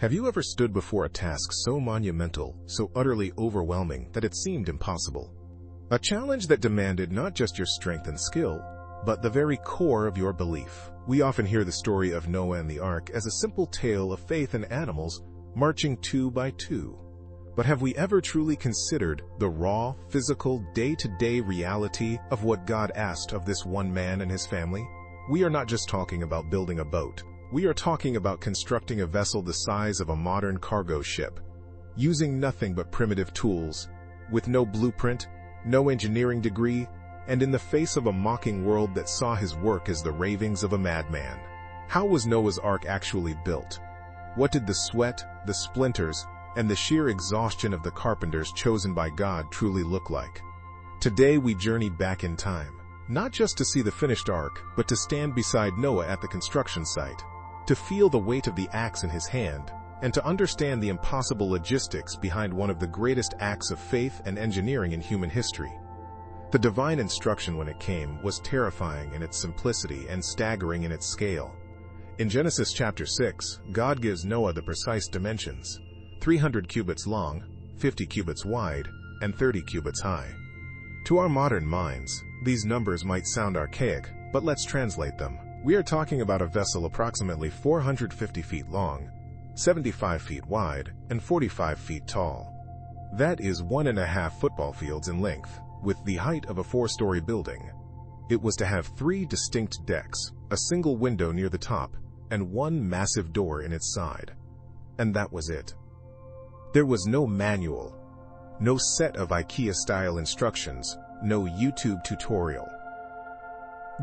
Have you ever stood before a task so monumental, so utterly overwhelming that it seemed impossible? A challenge that demanded not just your strength and skill, but the very core of your belief. We often hear the story of Noah and the Ark as a simple tale of faith and animals marching two by two. But have we ever truly considered the raw, physical, day-to-day reality of what God asked of this one man and his family? We are not just talking about building a boat. We are talking about constructing a vessel the size of a modern cargo ship, using nothing but primitive tools, with no blueprint, no engineering degree, and in the face of a mocking world that saw his work as the ravings of a madman. How was Noah's Ark actually built? What did the sweat, the splinters, and the sheer exhaustion of the carpenters chosen by God truly look like? Today we journey back in time, not just to see the finished ark, but to stand beside Noah at the construction site, to feel the weight of the axe in his hand, and to understand the impossible logistics behind one of the greatest acts of faith and engineering in human history. The divine instruction when it came was terrifying in its simplicity and staggering in its scale. In Genesis chapter 6, God gives Noah the precise dimensions: 300 cubits long, 50 cubits wide, and 30 cubits high. To our modern minds, these numbers might sound archaic, but let's translate them. We are talking about a vessel approximately 450 feet long, 75 feet wide, and 45 feet tall. That is 1.5 football fields in length, with the height of a 4-story building. It was to have 3 distinct decks, a single window near the top, and 1 massive door in its side. And that was it. There was no manual, no set of IKEA-style instructions, no YouTube tutorial.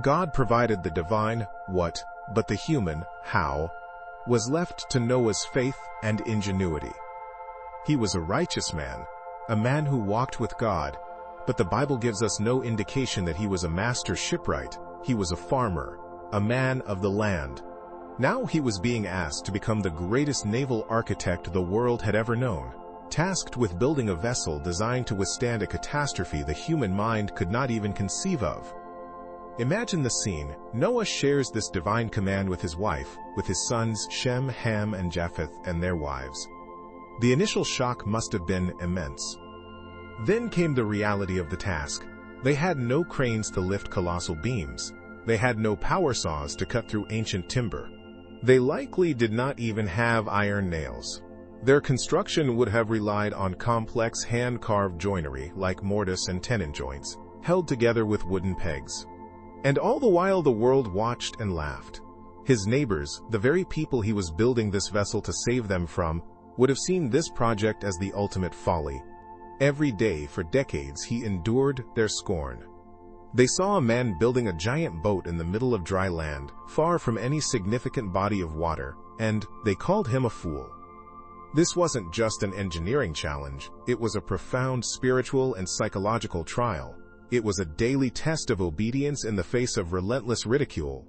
God provided the divine what, but the human how was left to Noah's faith and ingenuity. He was a righteous man, a man who walked with God, but the Bible gives us no indication that he was a master shipwright. He was a farmer, a man of the land. Now he was being asked to become the greatest naval architect the world had ever known, tasked with building a vessel designed to withstand a catastrophe the human mind could not even conceive of. Imagine the scene. Noah shares this divine command with his wife, with his sons Shem, Ham, and Japheth, and their wives. The initial shock must have been immense. Then came the reality of the task. They had no cranes to lift colossal beams. They had no power saws to cut through ancient timber. They likely did not even have iron nails. Their construction would have relied on complex hand-carved joinery like mortise and tenon joints, held together with wooden pegs. And all the while the world watched and laughed. His neighbors, the very people he was building this vessel to save them from, would have seen this project as the ultimate folly. Every day for decades he endured their scorn. They saw a man building a giant boat in the middle of dry land, far from any significant body of water, and they called him a fool. This wasn't just an engineering challenge, it was a profound spiritual and psychological trial. It was a daily test of obedience in the face of relentless ridicule.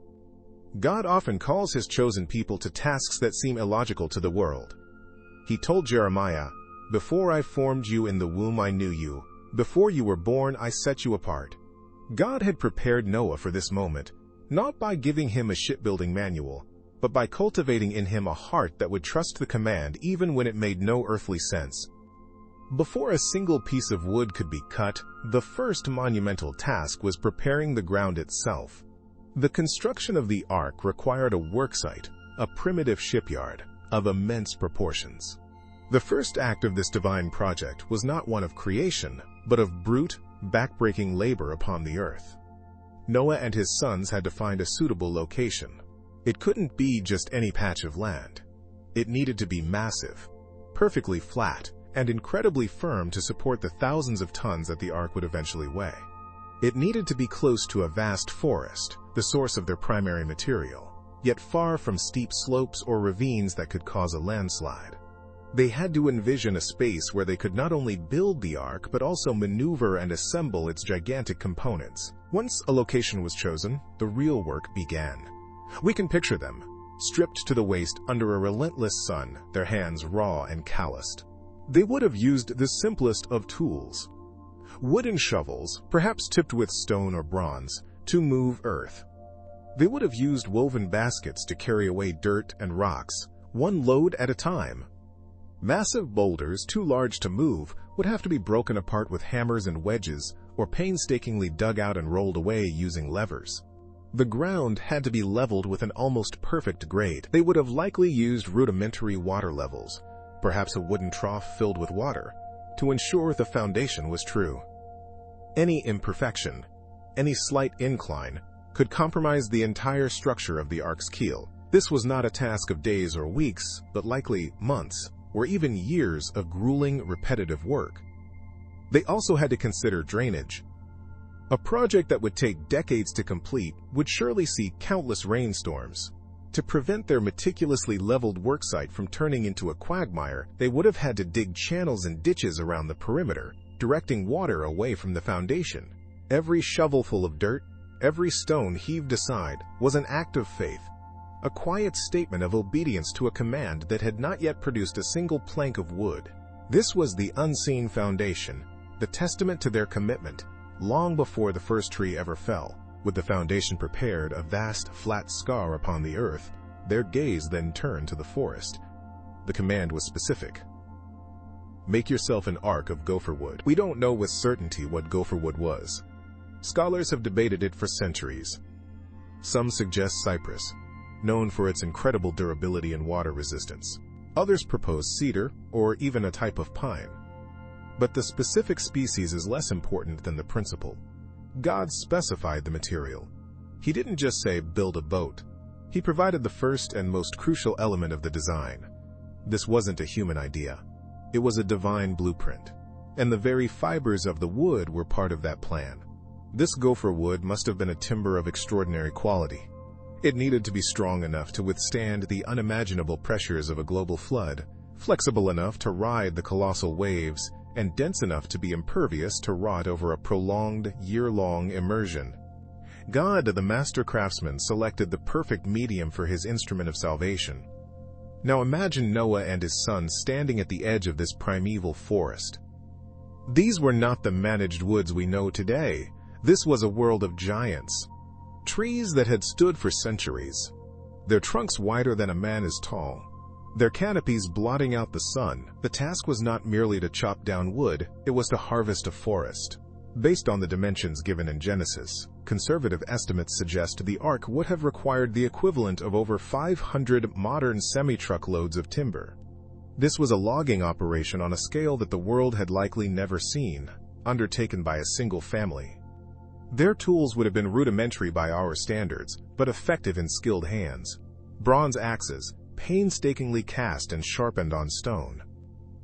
God often calls his chosen people to tasks that seem illogical to the world. He told Jeremiah, "Before I formed you in the womb I knew you. Before you were born I set you apart." God had prepared Noah for this moment, not by giving him a shipbuilding manual, but by cultivating in him a heart that would trust the command even when it made no earthly sense. Before a single piece of wood could be cut, the first monumental task was preparing the ground itself. The construction of the ark required a worksite, a primitive shipyard, of immense proportions. The first act of this divine project was not one of creation, but of brute, back-breaking labor upon the earth. Noah and his sons had to find a suitable location. It couldn't be just any patch of land. It needed to be massive, perfectly flat, and incredibly firm to support the thousands of tons that the ark would eventually weigh. It needed to be close to a vast forest, the source of their primary material, yet far from steep slopes or ravines that could cause a landslide. They had to envision a space where they could not only build the ark but also maneuver and assemble its gigantic components. Once a location was chosen, the real work began. We can picture them, stripped to the waist under a relentless sun, their hands raw and calloused. They would have used the simplest of tools, wooden shovels, perhaps tipped with stone or bronze, to move earth. They would have used woven baskets to carry away dirt and rocks, one load at a time. Massive boulders, too large to move, would have to be broken apart with hammers and wedges, or painstakingly dug out and rolled away using levers. The ground had to be leveled with an almost perfect grade. They would have likely used rudimentary water levels, perhaps a wooden trough filled with water, to ensure the foundation was true. Any imperfection, any slight incline, could compromise the entire structure of the ark's keel. This was not a task of days or weeks, but likely months, or even years of grueling, repetitive work. They also had to consider drainage. A project that would take decades to complete would surely see countless rainstorms. To prevent their meticulously leveled worksite from turning into a quagmire, they would have had to dig channels and ditches around the perimeter, directing water away from the foundation. Every shovelful of dirt, every stone heaved aside, was an act of faith, a quiet statement of obedience to a command that had not yet produced a single plank of wood. This was the unseen foundation, the testament to their commitment. Long before the first tree ever fell, with the foundation prepared, a vast, flat scar upon the earth, their gaze then turned to the forest. The command was specific. Make yourself an ark of gopher wood. We don't know with certainty what gopher wood was. Scholars have debated it for centuries. Some suggest cypress, known for its incredible durability and water resistance. Others propose cedar, or even a type of pine. But the specific species is less important than the principle. God specified the material. He didn't just say, build a boat. He provided the first and most crucial element of the design. This wasn't a human idea. It was a divine blueprint. And the very fibers of the wood were part of that plan. This gopher wood must have been a timber of extraordinary quality. It needed to be strong enough to withstand the unimaginable pressures of a global flood, flexible enough to ride the colossal waves, and dense enough to be impervious to rot over a prolonged, year-long immersion. God, the master craftsman, selected the perfect medium for his instrument of salvation. Now imagine Noah and his sons standing at the edge of this primeval forest. These were not the managed woods we know today. This was a world of giants. Trees that had stood for centuries. Their trunks wider than a man is tall. Their canopies blotting out the sun. The task was not merely to chop down wood, it was to harvest a forest. Based on the dimensions given in Genesis, conservative estimates suggest the ark would have required the equivalent of over 500 modern semi-truck loads of timber. This was a logging operation on a scale that the world had likely never seen, undertaken by a single family. Their tools would have been rudimentary by our standards, but effective in skilled hands. Bronze axes, painstakingly cast and sharpened on stone.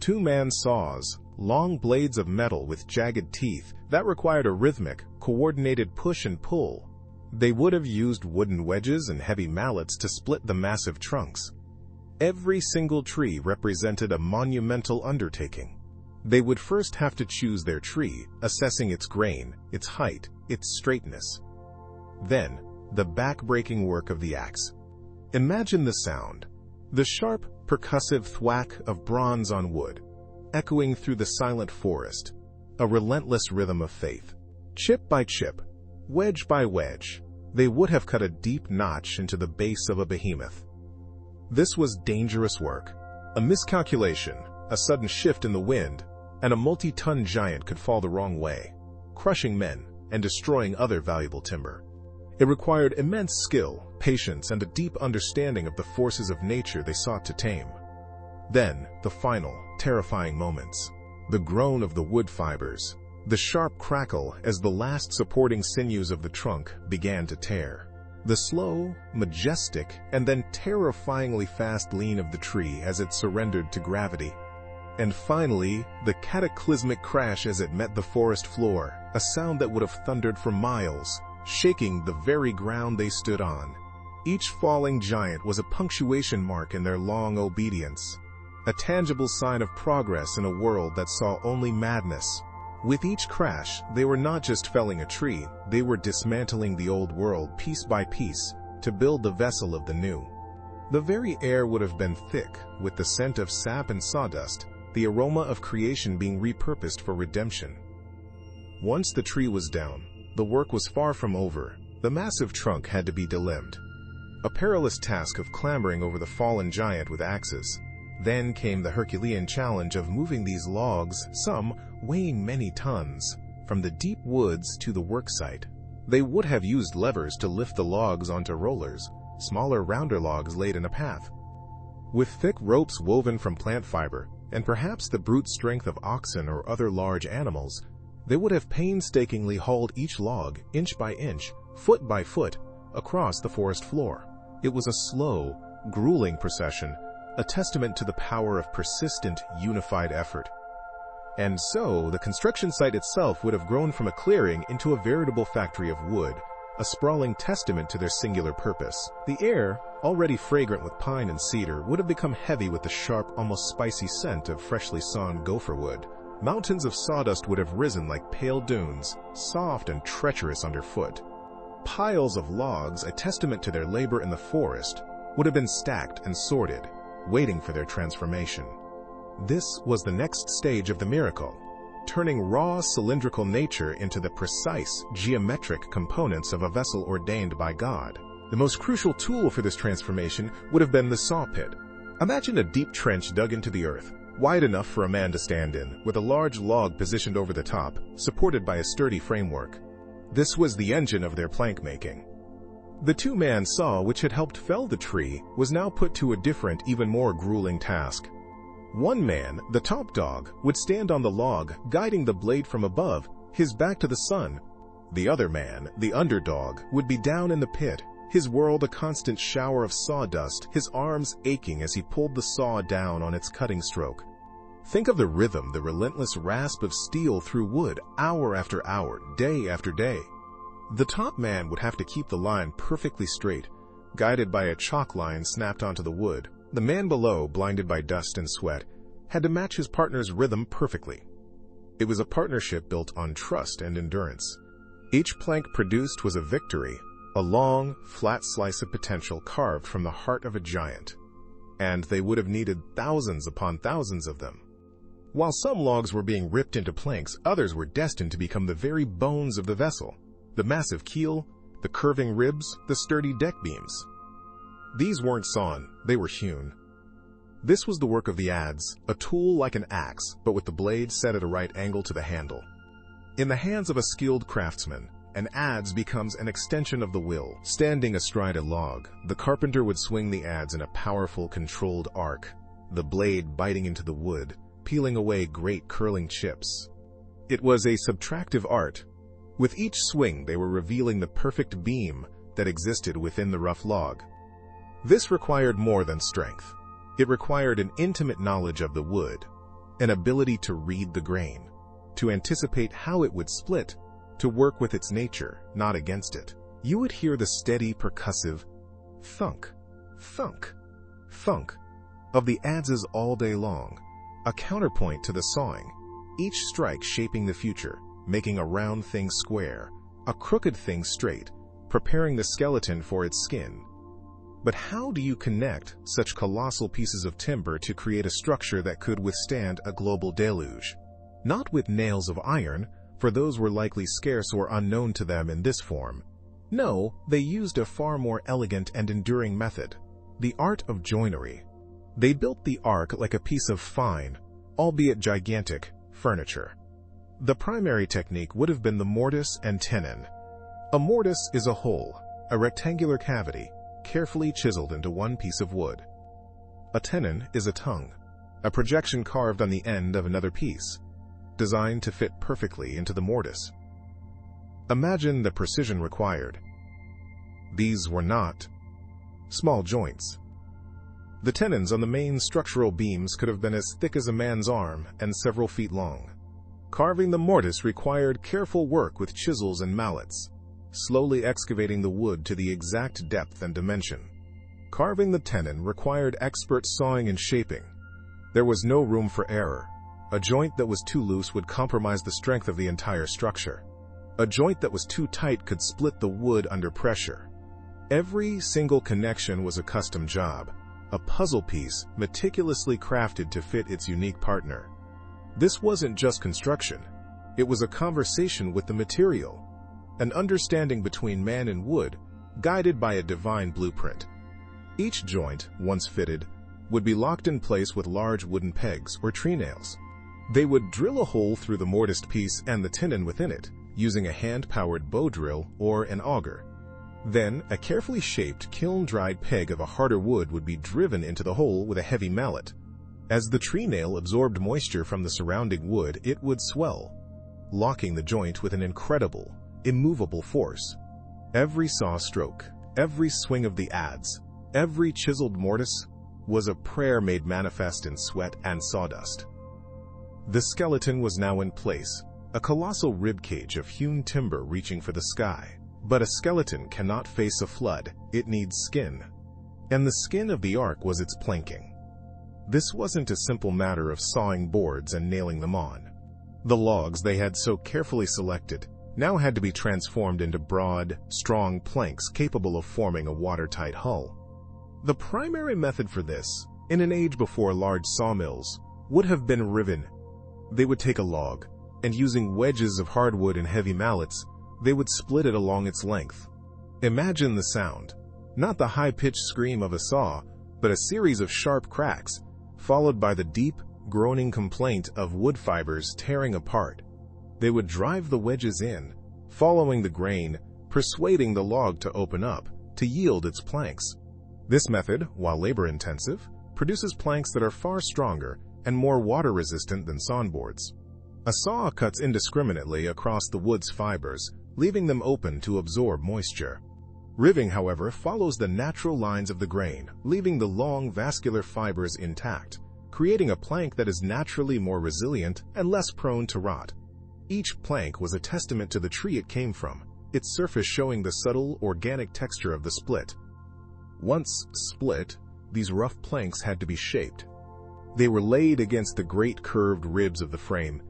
Two-man saws, long blades of metal with jagged teeth that required a rhythmic, coordinated push and pull. They would have used wooden wedges and heavy mallets to split the massive trunks. Every single tree represented a monumental undertaking. They would first have to choose their tree, assessing its grain, its height, its straightness. Then, the back-breaking work of the axe. Imagine the sound. The sharp, percussive thwack of bronze on wood, echoing through the silent forest, a relentless rhythm of faith. Chip by chip, wedge by wedge, they would have cut a deep notch into the base of a behemoth. This was dangerous work. A miscalculation, a sudden shift in the wind, and a multi-ton giant could fall the wrong way, crushing men and destroying other valuable timber. It required immense skill, patience, and a deep understanding of the forces of nature they sought to tame. Then, the final, terrifying moments. The groan of the wood fibers, the sharp crackle as the last supporting sinews of the trunk began to tear. The slow, majestic, and then terrifyingly fast lean of the tree as it surrendered to gravity. And finally, the cataclysmic crash as it met the forest floor, a sound that would have thundered for miles, shaking the very ground they stood on. Each falling giant was a punctuation mark in their long obedience, a tangible sign of progress in a world that saw only madness. With each crash, they were not just felling a tree, they were dismantling the old world piece by piece to build the vessel of the new. The very air would have been thick with the scent of sap and sawdust, the aroma of creation being repurposed for redemption. Once the tree was down, the work was far from over. The massive trunk had to be delimbed. a perilous task of clambering over the fallen giant with axes. Then came the Herculean challenge of moving these logs, some weighing many tons, from the deep woods to the worksite. They would have used levers to lift the logs onto rollers, smaller, rounder logs laid in a path. With thick ropes woven from plant fiber, and perhaps the brute strength of oxen or other large animals, they would have painstakingly hauled each log, inch by inch, foot by foot, across the forest floor. It was a slow, grueling procession, a testament to the power of persistent, unified effort. And so, the construction site itself would have grown from a clearing into a veritable factory of wood, a sprawling testament to their singular purpose. The air, already fragrant with pine and cedar, would have become heavy with the sharp, almost spicy scent of freshly sawn gopher wood. Mountains of sawdust would have risen like pale dunes, soft and treacherous underfoot. Piles of logs, a testament to their labor in the forest, would have been stacked and sorted, waiting for their transformation. This was the next stage of the miracle, turning raw cylindrical nature into the precise geometric components of a vessel ordained by God. The most crucial tool for this transformation would have been the saw pit. Imagine a deep trench dug into the earth, wide enough for a man to stand in, with a large log positioned over the top, supported by a sturdy framework. This was the engine of their plank making. The two-man saw which had helped fell the tree was now put to a different, even more grueling task. One man, the top dog, would stand on the log, guiding the blade from above, his back to the sun. The other man, the underdog, would be down in the pit, his world a constant shower of sawdust, his arms aching as he pulled the saw down on its cutting stroke. Think of the rhythm, the relentless rasp of steel through wood, hour after hour, day after day. The top man would have to keep the line perfectly straight, guided by a chalk line snapped onto the wood. The man below, blinded by dust and sweat, had to match his partner's rhythm perfectly. It was a partnership built on trust and endurance. Each plank produced was a victory, a long, flat slice of potential carved from the heart of a giant. And they would have needed thousands upon thousands of them. While some logs were being ripped into planks, others were destined to become the very bones of the vessel, the massive keel, the curving ribs, the sturdy deck beams. These weren't sawn, they were hewn. This was the work of the adze, a tool like an axe, but with the blade set at a right angle to the handle. In the hands of a skilled craftsman, an adze becomes an extension of the will. Standing astride a log, the carpenter would swing the adze in a powerful, controlled arc, the blade biting into the wood, peeling away great curling chips. It was a subtractive art. With each swing, they were revealing the perfect beam that existed within the rough log. This required more than strength. It required an intimate knowledge of the wood, an ability to read the grain, to anticipate how it would split, to work with its nature, not against it. You would hear the steady, percussive thunk, thunk, thunk of the adzes all day long, a counterpoint to the sawing, each strike shaping the future, making a round thing square, a crooked thing straight, preparing the skeleton for its skin. But how do you connect such colossal pieces of timber to create a structure that could withstand a global deluge? Not with nails of iron, for those were likely scarce or unknown to them in this form. No, they used a far more elegant and enduring method, the art of joinery. They built the ark like a piece of fine, albeit gigantic, furniture. The primary technique would have been the mortise and tenon. A mortise is a hole, a rectangular cavity, carefully chiseled into one piece of wood. A tenon is a tongue, a projection carved on the end of another piece, designed to fit perfectly into the mortise. Imagine the precision required. These were not small joints. The tenons on the main structural beams could have been as thick as a man's arm and several feet long. Carving the mortise required careful work with chisels and mallets, slowly excavating the wood to the exact depth and dimension. Carving the tenon required expert sawing and shaping. There was no room for error. A joint that was too loose would compromise the strength of the entire structure. A joint that was too tight could split the wood under pressure. Every single connection was a custom job, a puzzle piece meticulously crafted to fit its unique partner. This wasn't just construction. It was a conversation with the material, an understanding between man and wood, guided by a divine blueprint. Each joint, once fitted, would be locked in place with large wooden pegs or tree nails. They would drill a hole through the mortised piece and the tenon within it, using a hand-powered bow drill or an auger. Then, a carefully shaped, kiln-dried peg of a harder wood would be driven into the hole with a heavy mallet. As the tree nail absorbed moisture from the surrounding wood, it would swell, locking the joint with an incredible, immovable force. Every saw stroke, every swing of the adze, every chiseled mortise was a prayer made manifest in sweat and sawdust. The skeleton was now in place, a colossal ribcage of hewn timber reaching for the sky. But a skeleton cannot face a flood, it needs skin. And the skin of the ark was its planking. This wasn't a simple matter of sawing boards and nailing them on. The logs they had so carefully selected now had to be transformed into broad, strong planks capable of forming a watertight hull. The primary method for this, in an age before large sawmills, would have been riven. They would take a log, and using wedges of hardwood and heavy mallets, they would split it along its length. Imagine the sound, not the high-pitched scream of a saw, but a series of sharp cracks, followed by the deep, groaning complaint of wood fibers tearing apart. They would drive the wedges in, following the grain, persuading the log to open up, to yield its planks. This method, while labor-intensive, produces planks that are far stronger and more water-resistant than sawnboards. A saw cuts indiscriminately across the wood's fibers, leaving them open to absorb moisture. Riving, however, follows the natural lines of the grain, leaving the long, vascular fibers intact, creating a plank that is naturally more resilient and less prone to rot. Each plank was a testament to the tree it came from, its surface showing the subtle, organic texture of the split. Once split, these rough planks had to be shaped. They were laid against the great curved ribs of the frame,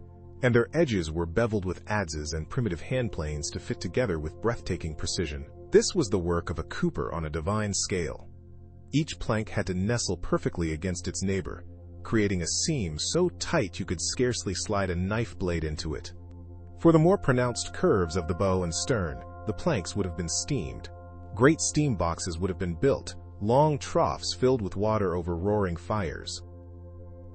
and their edges were beveled with adzes and primitive handplanes to fit together with breathtaking precision. This was the work of a cooper on a divine scale. Each plank had to nestle perfectly against its neighbor, creating a seam so tight you could scarcely slide a knife blade into it. For the more pronounced curves of the bow and stern, the planks would have been steamed. Great steam boxes would have been built, long troughs filled with water over roaring fires.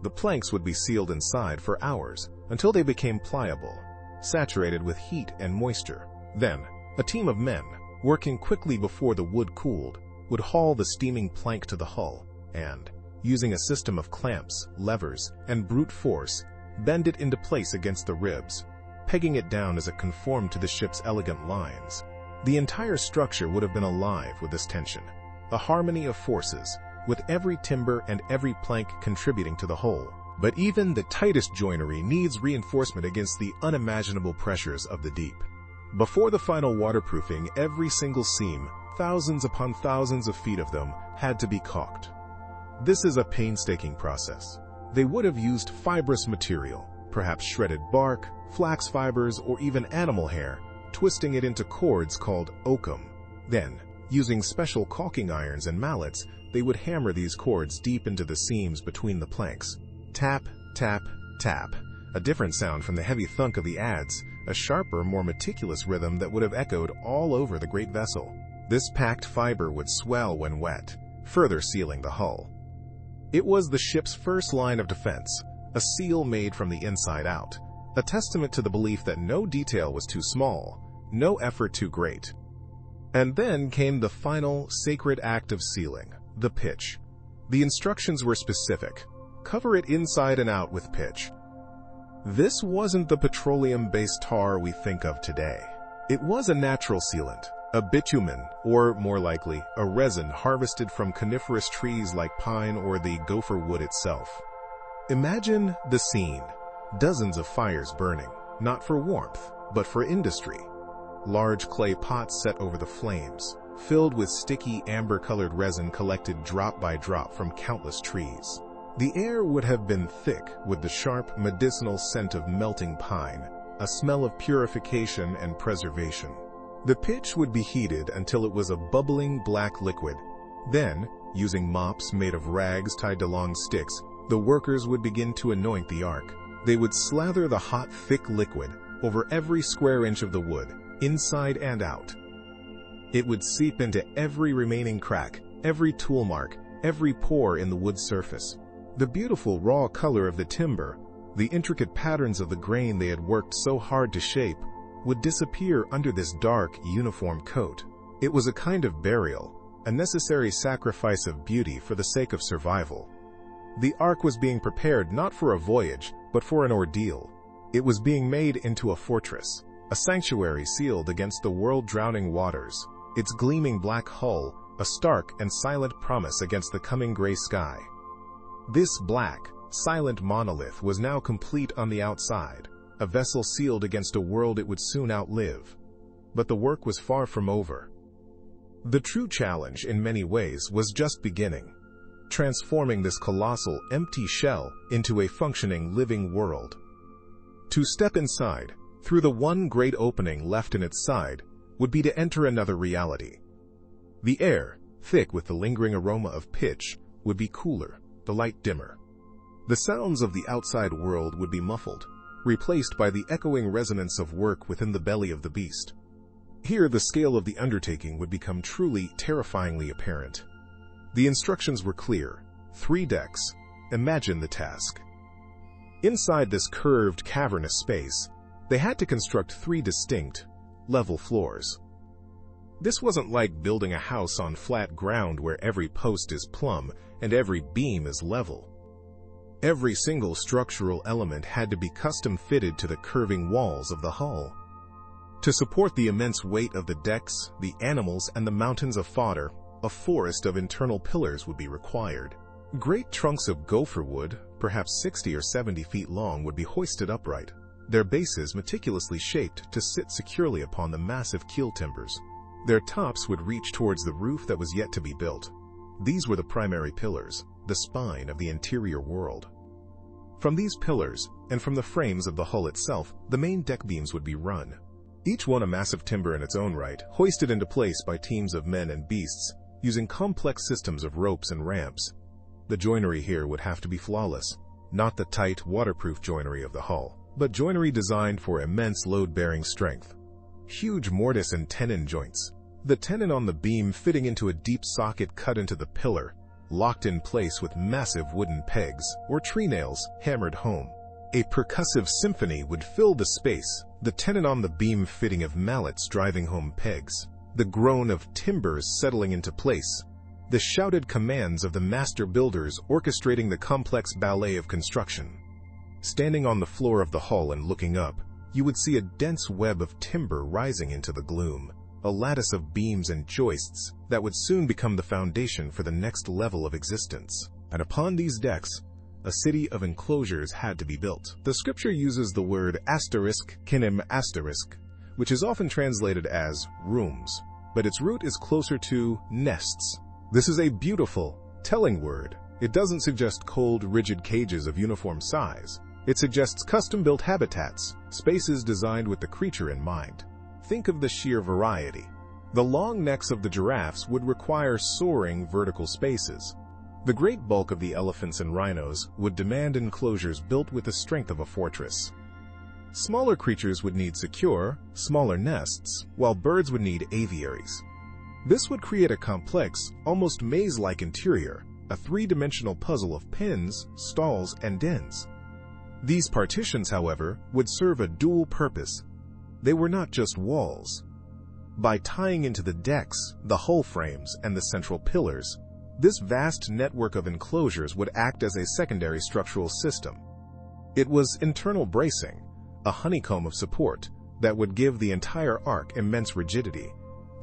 The planks would be sealed inside for hours, until they became pliable, saturated with heat and moisture. Then, a team of men, working quickly before the wood cooled, would haul the steaming plank to the hull, and, using a system of clamps, levers, and brute force, bend it into place against the ribs, pegging it down as it conformed to the ship's elegant lines. The entire structure would have been alive with this tension, a harmony of forces, with every timber and every plank contributing to the whole. But even the tightest joinery needs reinforcement against the unimaginable pressures of the deep. Before the final waterproofing, every single seam, thousands upon thousands of feet of them, had to be caulked. This is a painstaking process. They would have used fibrous material, perhaps shredded bark, flax fibers, or even animal hair, twisting it into cords called oakum. Then, using special caulking irons and mallets, they would hammer these cords deep into the seams between the planks. Tap, tap, tap, a different sound from the heavy thunk of the adze, a sharper, more meticulous rhythm that would have echoed all over the great vessel. This packed fiber would swell when wet, further sealing the hull. It was the ship's first line of defense, a seal made from the inside out, a testament to the belief that no detail was too small, no effort too great. And then came the final, sacred act of sealing, the pitch. The instructions were specific. Cover it inside and out with pitch. This wasn't the petroleum-based tar we think of today. It was a natural sealant, a bitumen, or more likely, a resin harvested from coniferous trees like pine or the gopher wood itself. Imagine the scene. Dozens of fires burning, not for warmth, but for industry. Large clay pots set over the flames, filled with sticky amber-colored resin collected drop by drop from countless trees. The air would have been thick with the sharp, medicinal scent of melting pine, a smell of purification and preservation. The pitch would be heated until it was a bubbling black liquid. Then, using mops made of rags tied to long sticks, the workers would begin to anoint the ark. They would slather the hot, thick liquid over every square inch of the wood, inside and out. It would seep into every remaining crack, every tool mark, every pore in the wood's surface. The beautiful raw color of the timber, the intricate patterns of the grain they had worked so hard to shape, would disappear under this dark, uniform coat. It was a kind of burial, a necessary sacrifice of beauty for the sake of survival. The ark was being prepared not for a voyage, but for an ordeal. It was being made into a fortress, a sanctuary sealed against the world-drowning waters, its gleaming black hull a stark and silent promise against the coming gray sky. This black, silent monolith was now complete on the outside, a vessel sealed against a world it would soon outlive. But the work was far from over. The true challenge, in many ways, was just beginning, transforming this colossal, empty shell into a functioning, living world. To step inside, through the one great opening left in its side, would be to enter another reality. The air, thick with the lingering aroma of pitch, would be cooler, the light dimmer. The sounds of the outside world would be muffled, replaced by the echoing resonance of work within the belly of the beast. Here, the scale of the undertaking would become truly, terrifyingly apparent. The instructions were clear. 3 decks. Imagine the task. Inside this curved, cavernous space, they had to construct 3 distinct, level floors. This wasn't like building a house on flat ground where every post is plumb and every beam is level. Every single structural element had to be custom-fitted to the curving walls of the hull. To support the immense weight of the decks, the animals, and the mountains of fodder, a forest of internal pillars would be required. Great trunks of gopher wood, perhaps 60 or 70 feet long, would be hoisted upright, their bases meticulously shaped to sit securely upon the massive keel timbers. Their tops would reach towards the roof that was yet to be built. These were the primary pillars, the spine of the interior world. From these pillars, and from the frames of the hull itself, the main deck beams would be run. Each one a massive timber in its own right, hoisted into place by teams of men and beasts, using complex systems of ropes and ramps. The joinery here would have to be flawless, not the tight, waterproof joinery of the hull, but joinery designed for immense load-bearing strength. Huge mortise and tenon joints, the tenon on the beam fitting into a deep socket cut into the pillar, locked in place with massive wooden pegs or tree nails hammered home. A percussive symphony would fill the space, the tenon on the beam fitting of mallets driving home pegs, the groan of timbers settling into place, the shouted commands of the master builders orchestrating the complex ballet of construction. Standing on the floor of the hull and looking up, you would see a dense web of timber rising into the gloom, a lattice of beams and joists that would soon become the foundation for the next level of existence. And upon these decks, a city of enclosures had to be built. The scripture uses the word kinim asterisk, which is often translated as rooms, but its root is closer to nests. This is a beautiful, telling word. It doesn't suggest cold, rigid cages of uniform size. It suggests custom-built habitats, spaces designed with the creature in mind. Think of the sheer variety. The long necks of the giraffes would require soaring vertical spaces. The great bulk of the elephants and rhinos would demand enclosures built with the strength of a fortress. Smaller creatures would need secure, smaller nests, while birds would need aviaries. This would create a complex, almost maze-like interior, a 3-dimensional puzzle of pens, stalls, and dens. These partitions, however, would serve a dual purpose. They were not just walls. By tying into the decks, the hull frames, and the central pillars, this vast network of enclosures would act as a secondary structural system. It was internal bracing, a honeycomb of support, that would give the entire ark immense rigidity,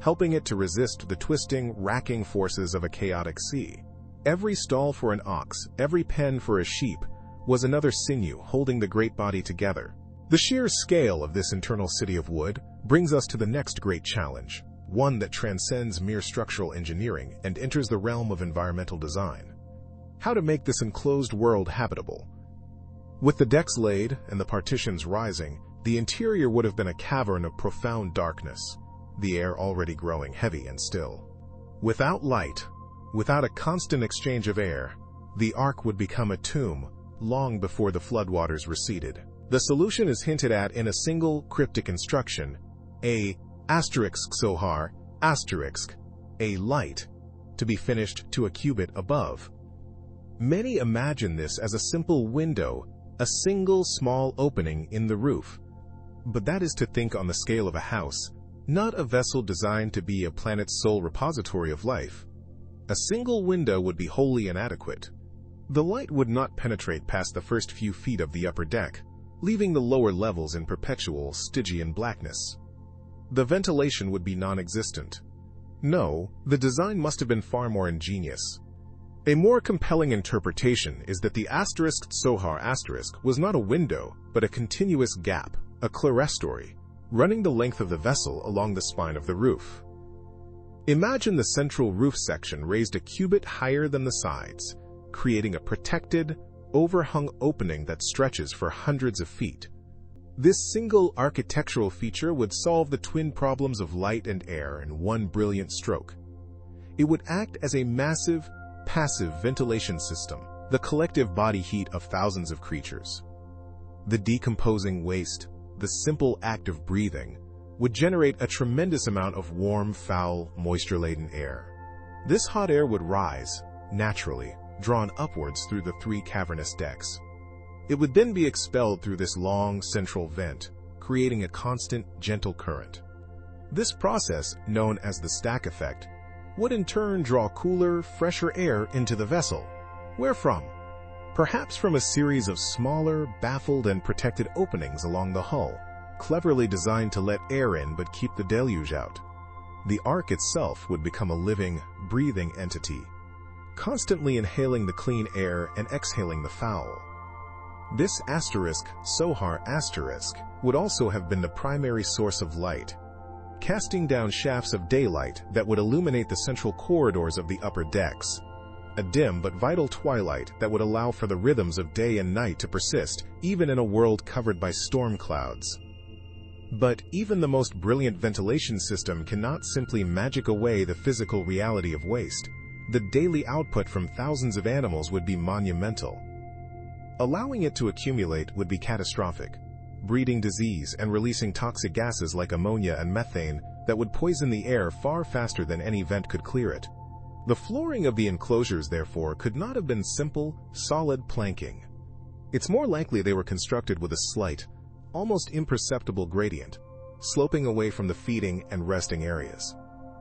helping it to resist the twisting, racking forces of a chaotic sea. Every stall for an ox, every pen for a sheep, was another sinew holding the great body together. The sheer scale of this internal city of wood brings us to the next great challenge, one that transcends mere structural engineering and enters the realm of environmental design. How to make this enclosed world habitable. With the decks laid and the partitions rising, the interior would have been a cavern of profound darkness, the air already growing heavy and still. Without light, without a constant exchange of air, the ark would become a tomb long before the floodwaters receded. The solution is hinted at in a single cryptic instruction, a **sohar**, a light, to be finished to a cubit above. Many imagine this as a simple window, a single small opening in the roof. But that is to think on the scale of a house, not a vessel designed to be a planet's sole repository of life. A single window would be wholly inadequate. The light would not penetrate past the first few feet of the upper deck, leaving the lower levels in perpetual Stygian blackness. The ventilation would be non-existent. No, the design must have been far more ingenious. A more compelling interpretation is that the Sohar was not a window, but a continuous gap, a clerestory, running the length of the vessel along the spine of the roof. Imagine the central roof section raised a cubit higher than the sides, creating a protected, overhung opening that stretches for hundreds of feet. This single architectural feature would solve the twin problems of light and air in one brilliant stroke. It would act as a massive, passive ventilation system, the collective body heat of thousands of creatures. The decomposing waste, the simple act of breathing, would generate a tremendous amount of warm, foul, moisture-laden air. This hot air would rise, naturally, drawn upwards through the three cavernous decks. It would then be expelled through this long central vent, creating a constant, gentle current. This process, known as the stack effect, would in turn draw cooler, fresher air into the vessel. Where from? Perhaps from a series of smaller, baffled and protected openings along the hull, cleverly designed to let air in but keep the deluge out. The Ark itself would become a living, breathing entity, constantly inhaling the clean air and exhaling the foul. This Sohar would also have been the primary source of light, casting down shafts of daylight that would illuminate the central corridors of the upper decks, a dim but vital twilight that would allow for the rhythms of day and night to persist even in a world covered by storm clouds. But even the most brilliant ventilation system cannot simply magic away the physical reality of waste. The daily output from thousands of animals would be monumental. Allowing it to accumulate would be catastrophic, breeding disease and releasing toxic gases like ammonia and methane that would poison the air far faster than any vent could clear it. The flooring of the enclosures, therefore, could not have been simple, solid planking. It's more likely they were constructed with a slight, almost imperceptible gradient, sloping away from the feeding and resting areas.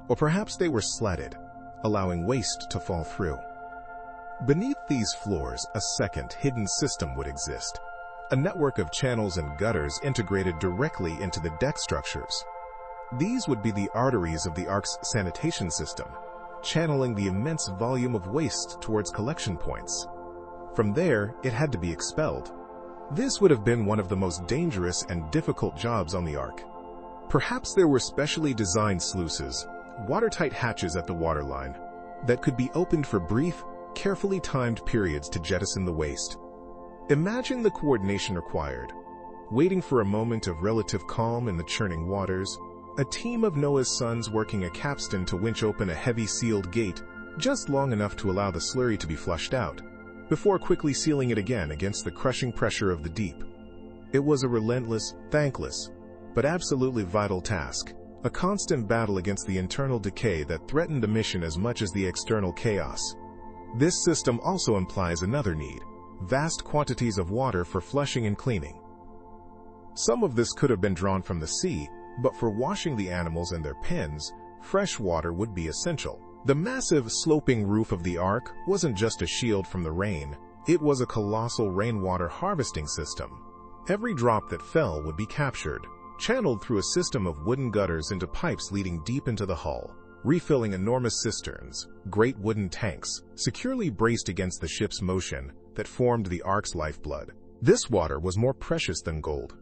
Or perhaps they were slatted, allowing waste to fall through. Beneath these floors, a second, hidden system would exist, a network of channels and gutters integrated directly into the deck structures. These would be the arteries of the Ark's sanitation system, channeling the immense volume of waste towards collection points. From there, it had to be expelled. This would have been one of the most dangerous and difficult jobs on the Ark. Perhaps there were specially designed sluices, watertight hatches at the waterline, that could be opened for brief, carefully timed periods to jettison the waste. Imagine the coordination required. Waiting for a moment of relative calm in the churning waters, a team of Noah's sons working a capstan to winch open a heavy sealed gate just long enough to allow the slurry to be flushed out, before quickly sealing it again against the crushing pressure of the deep. It was a relentless, thankless, but absolutely vital task, a constant battle against the internal decay that threatened the mission as much as the external chaos. This system also implies another need: vast quantities of water for flushing and cleaning. Some of this could have been drawn from the sea, but for washing the animals and their pens, fresh water would be essential. The massive, sloping roof of the Ark wasn't just a shield from the rain, it was a colossal rainwater harvesting system. Every drop that fell would be captured, channeled through a system of wooden gutters into pipes leading deep into the hull, refilling enormous cisterns, great wooden tanks, securely braced against the ship's motion that formed the Ark's lifeblood. This water was more precious than gold.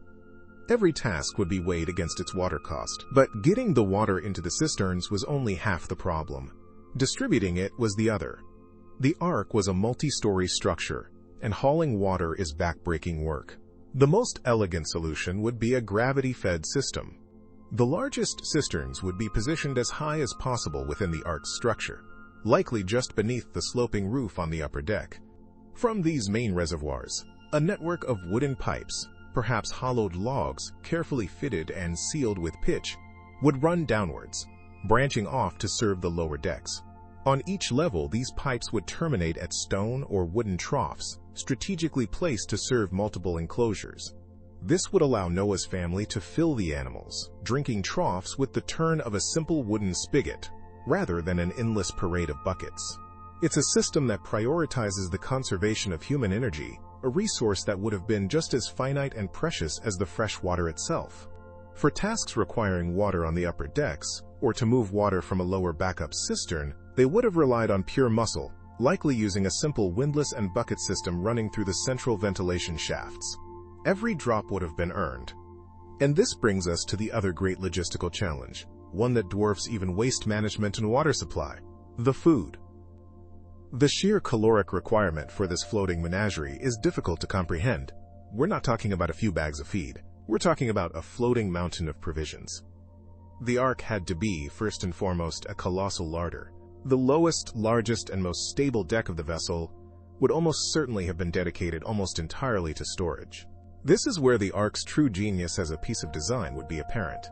Every task would be weighed against its water cost, but getting the water into the cisterns was only half the problem. Distributing it was the other. The Ark was a multi-story structure, and hauling water is backbreaking work. The most elegant solution would be a gravity-fed system. The largest cisterns would be positioned as high as possible within the Ark's structure, likely just beneath the sloping roof on the upper deck. From these main reservoirs, a network of wooden pipes, perhaps hollowed logs carefully fitted and sealed with pitch, would run downwards, branching off to serve the lower decks. On each level, these pipes would terminate at stone or wooden troughs, strategically placed to serve multiple enclosures. This would allow Noah's family to fill the animals' drinking troughs with the turn of a simple wooden spigot, rather than an endless parade of buckets. It's a system that prioritizes the conservation of human energy, a resource that would have been just as finite and precious as the fresh water itself. For tasks requiring water on the upper decks, or to move water from a lower backup cistern, they would have relied on pure muscle, likely using a simple windlass and bucket system running through the central ventilation shafts. Every drop would have been earned. And this brings us to the other great logistical challenge, one that dwarfs even waste management and water supply: the food. The sheer caloric requirement for this floating menagerie is difficult to comprehend. We're not talking about a few bags of feed. We're talking about a floating mountain of provisions. The Ark had to be, first and foremost, a colossal larder. The lowest, largest, and most stable deck of the vessel would almost certainly have been dedicated almost entirely to storage. This is where the Ark's true genius as a piece of design would be apparent.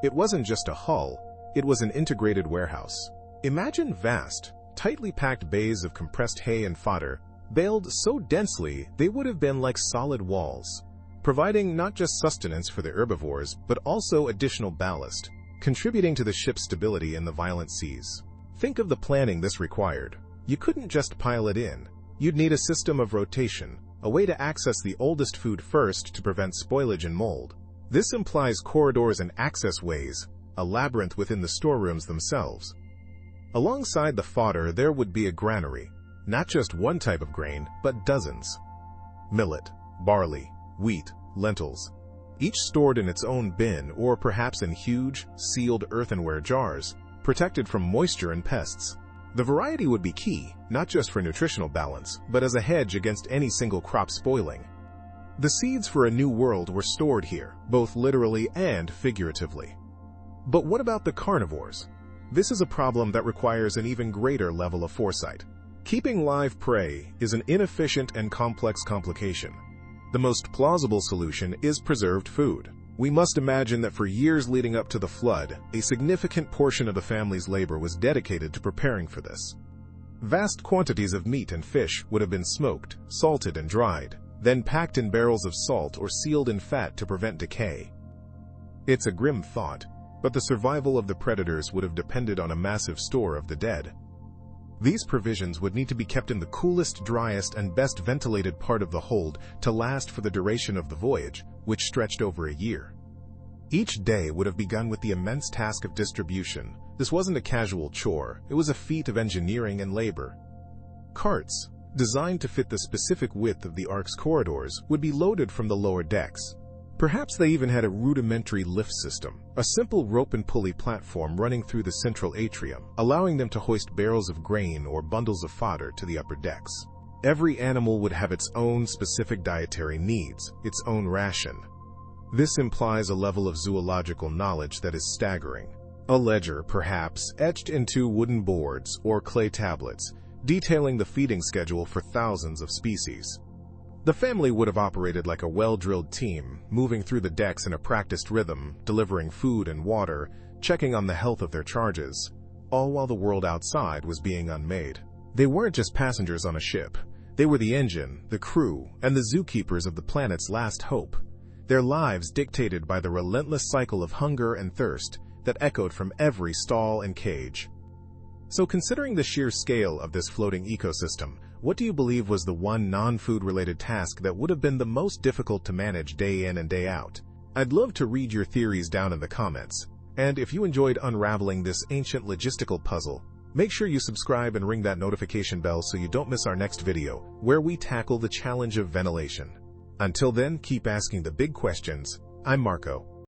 It wasn't just a hull, it was an integrated warehouse. Imagine vast, tightly packed bays of compressed hay and fodder, baled so densely they would have been like solid walls, providing not just sustenance for the herbivores, but also additional ballast, contributing to the ship's stability in the violent seas. Think of the planning this required. You couldn't just pile it in. You'd need a system of rotation, a way to access the oldest food first to prevent spoilage and mold. This implies corridors and access ways, a labyrinth within the storerooms themselves. Alongside the fodder, there would be a granary, not just one type of grain, but dozens. Millet, barley, wheat, lentils, each stored in its own bin or perhaps in huge, sealed earthenware jars, protected from moisture and pests. The variety would be key, not just for nutritional balance, but as a hedge against any single crop spoiling. The seeds for a new world were stored here, both literally and figuratively. But what about the carnivores? This is a problem that requires an even greater level of foresight. Keeping live prey is an inefficient and complex complication. The most plausible solution is preserved food. We must imagine that for years leading up to the flood, a significant portion of the family's labor was dedicated to preparing for this. Vast quantities of meat and fish would have been smoked, salted, and dried, then packed in barrels of salt or sealed in fat to prevent decay. It's a grim thought, but the survival of the predators would have depended on a massive store of the dead. These provisions would need to be kept in the coolest, driest, and best ventilated part of the hold to last for the duration of the voyage, which stretched over a year. Each day would have begun with the immense task of distribution. This wasn't a casual chore, it was a feat of engineering and labor. Carts, designed to fit the specific width of the Ark's corridors, would be loaded from the lower decks. Perhaps they even had a rudimentary lift system, a simple rope and pulley platform running through the central atrium, allowing them to hoist barrels of grain or bundles of fodder to the upper decks. Every animal would have its own specific dietary needs, its own ration. This implies a level of zoological knowledge that is staggering. A ledger, perhaps, etched into wooden boards or clay tablets, detailing the feeding schedule for thousands of species. The family would have operated like a well-drilled team, moving through the decks in a practiced rhythm, delivering food and water, checking on the health of their charges, all while the world outside was being unmade. They weren't just passengers on a ship. They were the engine, the crew, and the zookeepers of the planet's last hope. Their lives dictated by the relentless cycle of hunger and thirst that echoed from every stall and cage. So considering the sheer scale of this floating ecosystem, what do you believe was the one non-food-related task that would have been the most difficult to manage day in and day out? I'd love to read your theories down in the comments. And if you enjoyed unraveling this ancient logistical puzzle, make sure you subscribe and ring that notification bell so you don't miss our next video, where we tackle the challenge of ventilation. Until then, keep asking the big questions. I'm Marco.